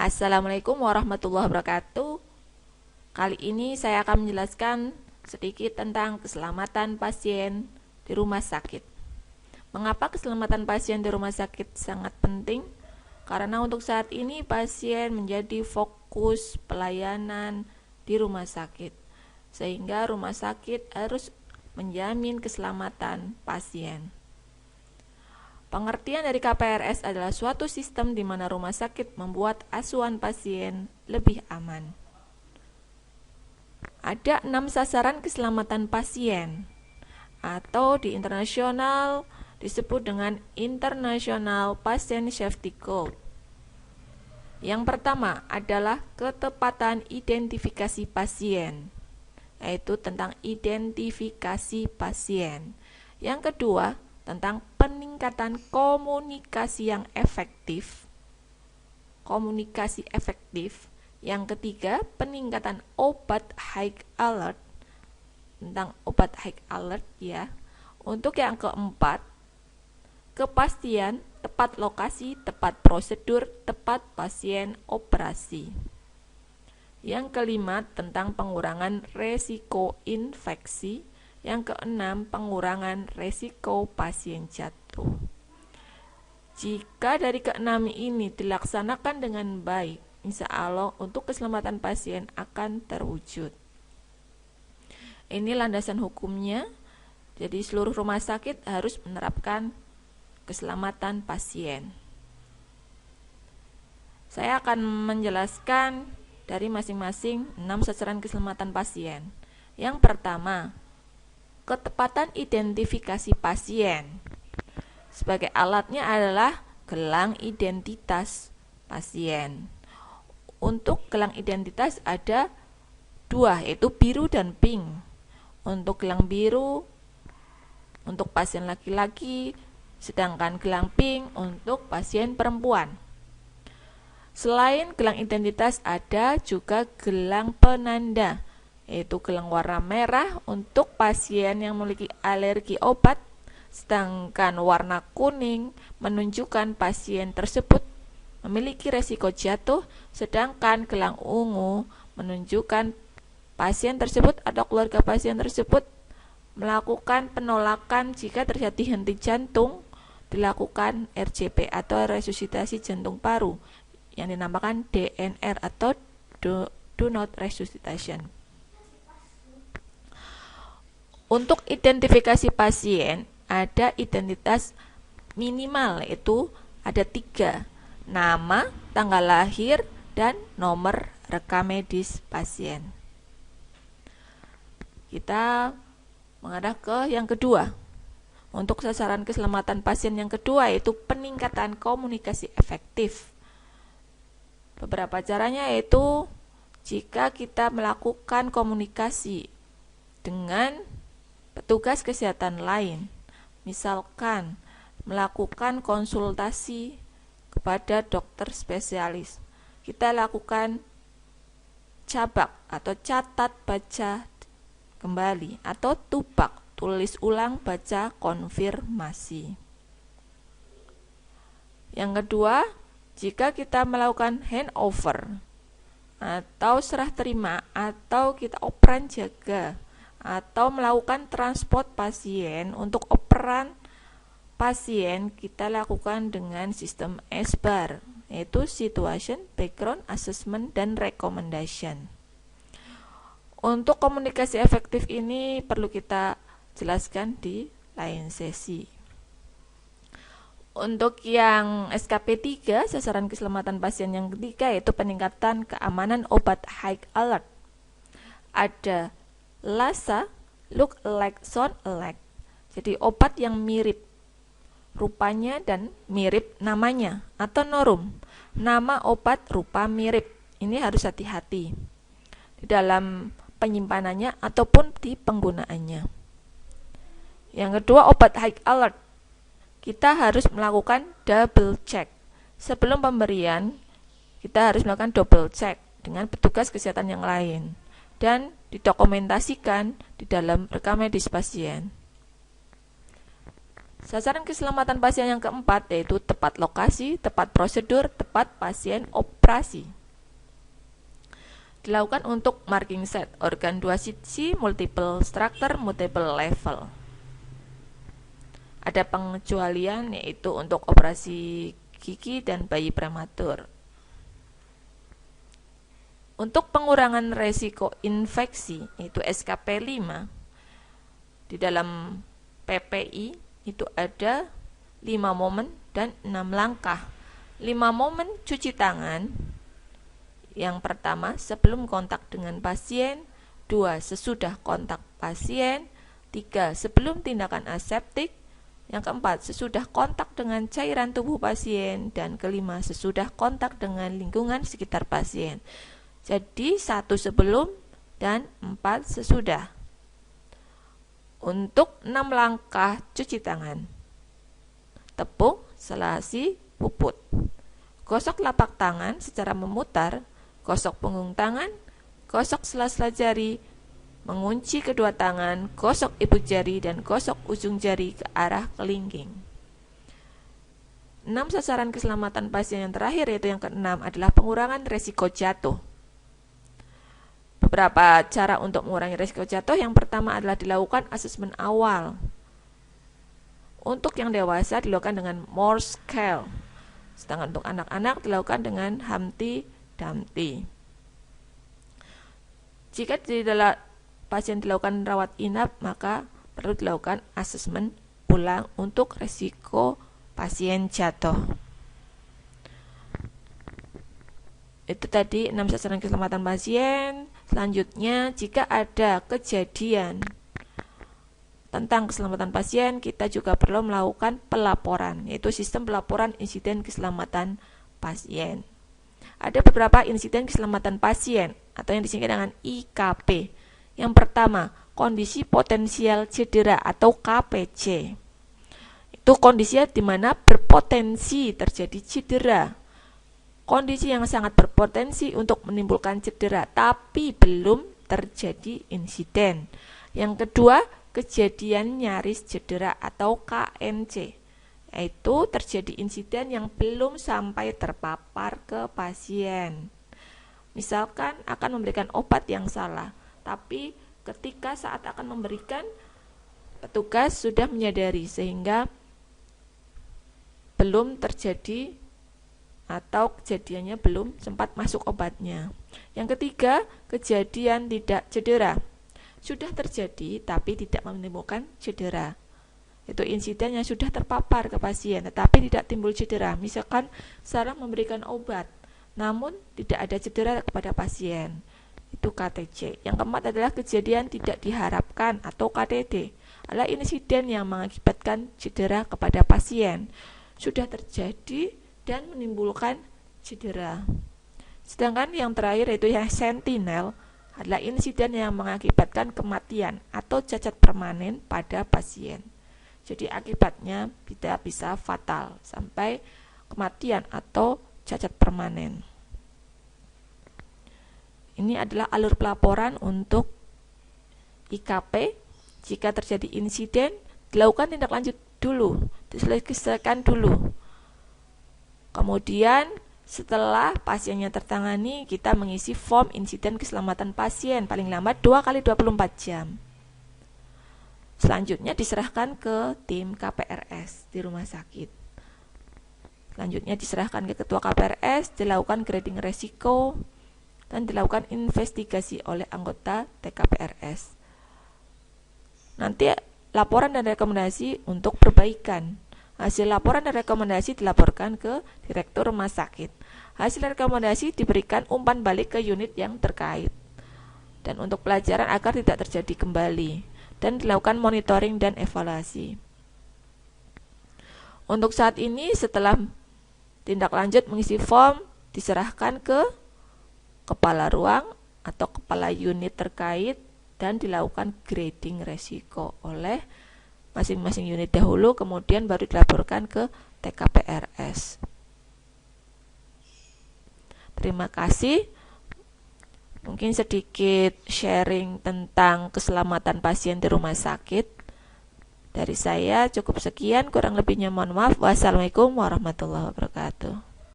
Assalamualaikum warahmatullahi wabarakatuh. Kali ini saya akan menjelaskan sedikit tentang keselamatan pasien di rumah sakit. Mengapa keselamatan pasien di rumah sakit sangat penting? Karena untuk saat ini pasien menjadi fokus pelayanan di rumah sakit, sehingga rumah sakit harus menjamin keselamatan pasien. Pengertian dari KPRS adalah suatu sistem di mana rumah sakit membuat asuhan pasien lebih aman. Ada 6 sasaran keselamatan pasien, atau di internasional disebut dengan International Patient Safety Code. Yang pertama adalah ketepatan identifikasi pasien, yaitu tentang identifikasi pasien. Yang kedua, tentang peningkatan komunikasi yang efektif. Komunikasi efektif. Yang ketiga, peningkatan obat high alert. Tentang obat high alert ya. Untuk yang keempat, kepastian, tepat lokasi, tepat prosedur, tepat pasien operasi. Yang kelima, tentang pengurangan resiko infeksi. Yang keenam, pengurangan resiko pasien jatuh. Jika dari keenam ini dilaksanakan dengan baik, insya Allah untuk keselamatan pasien akan terwujud. Ini landasan hukumnya. Jadi seluruh rumah sakit harus menerapkan keselamatan pasien. Saya akan menjelaskan dari masing-masing 6 sasaran keselamatan pasien. Yang pertama, ketepatan identifikasi pasien. Sebagai alatnya adalah gelang identitas pasien. Untuk gelang identitas ada 2, yaitu biru dan pink. Untuk gelang biru untuk pasien laki-laki, sedangkan gelang pink untuk pasien perempuan. Selain gelang identitas ada juga gelang penanda, yaitu gelang warna merah untuk pasien yang memiliki alergi obat, sedangkan warna kuning menunjukkan pasien tersebut memiliki resiko jatuh, sedangkan gelang ungu menunjukkan pasien tersebut atau keluarga pasien tersebut melakukan penolakan jika terjadi henti jantung, dilakukan RJP atau resusitasi jantung paru yang dinamakan DNR atau do not resuscitation. Untuk identifikasi pasien, ada identitas minimal, yaitu ada 3, nama, tanggal lahir, dan nomor rekam medis pasien. Kita mengarah ke yang kedua. Untuk sasaran keselamatan pasien yang kedua yaitu peningkatan komunikasi efektif. Beberapa caranya yaitu jika kita melakukan komunikasi dengan petugas kesehatan lain, misalkan melakukan konsultasi kepada dokter spesialis, kita lakukan cabak atau catat baca kembali atau tubak, tulis ulang baca konfirmasi. Yang kedua, jika kita melakukan handover atau serah terima atau kita operan jaga atau melakukan transport pasien, untuk operan pasien kita lakukan dengan sistem SBAR, yaitu Situation, Background, Assessment, dan Recommendation. Untuk komunikasi efektif ini perlu kita jelaskan di lain sesi. Untuk yang SKP 3, sasaran keselamatan pasien yang ketiga yaitu peningkatan keamanan obat high alert. Ada LASA, look alike, sound alike. Jadi obat yang mirip rupanya dan mirip namanya, atau NORUM, nama obat rupa mirip. Ini harus hati-hati di dalam penyimpanannya ataupun di penggunaannya. Yang kedua, obat high alert. Kita harus melakukan double check. Sebelum pemberian, kita harus melakukan double check dengan petugas kesehatan yang lain dan didokumentasikan di dalam rekam medis pasien. Sasaran keselamatan pasien yang keempat yaitu tepat lokasi, tepat prosedur, tepat pasien operasi. Dilakukan untuk marking set, organ dua sisi, multiple structure, multiple level. Ada pengecualian yaitu untuk operasi gigi dan bayi prematur. Untuk pengurangan resiko infeksi yaitu SKP 5 di dalam PPI itu ada 5 momen dan 6 langkah. 5 momen cuci tangan. Yang pertama, sebelum kontak dengan pasien. 2, sesudah kontak pasien. 3, sebelum tindakan aseptik. Yang keempat, sesudah kontak dengan cairan tubuh pasien. Dan kelima, sesudah kontak dengan lingkungan sekitar pasien. Jadi, 1 sebelum dan 4 sesudah. Untuk 6 langkah cuci tangan. Tepung, selasi, puput. Gosok telapak tangan secara memutar, gosok punggung tangan, gosok sela-sela jari, mengunci kedua tangan, gosok ibu jari dan gosok ujung jari ke arah kelingking. 6 sasaran keselamatan pasien yang terakhir yaitu yang ke-6 adalah pengurangan resiko jatuh. Beberapa cara untuk mengurangi risiko jatuh. Yang pertama adalah dilakukan asesmen awal. Untuk yang dewasa dilakukan dengan Morse scale. Sedangkan untuk anak-anak dilakukan dengan Humpty Dumpty. Jika pasien dilakukan rawat inap, maka perlu dilakukan asesmen ulang untuk risiko pasien jatuh. Itu tadi 6 sasaran keselamatan pasien. Selanjutnya, jika ada kejadian tentang keselamatan pasien, kita juga perlu melakukan pelaporan, yaitu sistem pelaporan insiden keselamatan pasien. Ada beberapa insiden keselamatan pasien atau yang disingkat dengan IKP. Yang pertama, kondisi potensial cedera atau KPC. Itu kondisi di mana berpotensi terjadi cedera. Kondisi yang sangat berpotensi untuk menimbulkan cedera, tapi belum terjadi insiden. Yang kedua, kejadian nyaris cedera atau KNC, yaitu terjadi insiden yang belum sampai terpapar ke pasien. Misalkan akan memberikan obat yang salah, tapi ketika saat akan memberikan, petugas sudah menyadari sehingga belum terjadi atau kejadiannya belum sempat masuk obatnya. Yang ketiga, kejadian tidak cedera. Sudah terjadi tapi tidak menimbulkan cedera. Itu insiden yang sudah terpapar ke pasien tetapi tidak timbul cedera. Misalkan setelah memberikan obat namun tidak ada cedera kepada pasien. Itu KTC. Yang keempat adalah kejadian tidak diharapkan atau KTD. Adalah insiden yang mengakibatkan cedera kepada pasien. Sudah terjadi dan menimbulkan cedera. Sedangkan yang terakhir yaitu yang sentinel adalah insiden yang mengakibatkan kematian atau cacat permanen pada pasien. Jadi akibatnya tidak bisa fatal sampai kematian atau cacat permanen. Ini adalah alur pelaporan untuk IKP. Jika terjadi insiden, dilakukan tindak lanjut dulu, diselesaikan dulu. Kemudian setelah pasiennya tertangani, kita mengisi form insiden keselamatan pasien paling lambat 2 kali 24 jam. Selanjutnya diserahkan ke tim KPRS di rumah sakit. Selanjutnya diserahkan ke ketua KPRS, dilakukan grading resiko, dan dilakukan investigasi oleh anggota TKPRS. Nanti laporan dan rekomendasi untuk perbaikan. Hasil laporan dan rekomendasi dilaporkan ke direktur rumah sakit. Hasil rekomendasi diberikan umpan balik ke unit yang terkait. Dan untuk pelajaran agar tidak terjadi kembali. Dan dilakukan monitoring dan evaluasi. Untuk saat ini setelah tindak lanjut mengisi form, diserahkan ke kepala ruang atau kepala unit terkait dan dilakukan grading resiko oleh masing-masing unit dahulu, kemudian baru dilaporkan ke TKPRS. Terima kasih. Mungkin sedikit sharing tentang keselamatan pasien di rumah sakit. Dari saya cukup sekian, kurang lebihnya mohon maaf. Wassalamualaikum warahmatullahi wabarakatuh.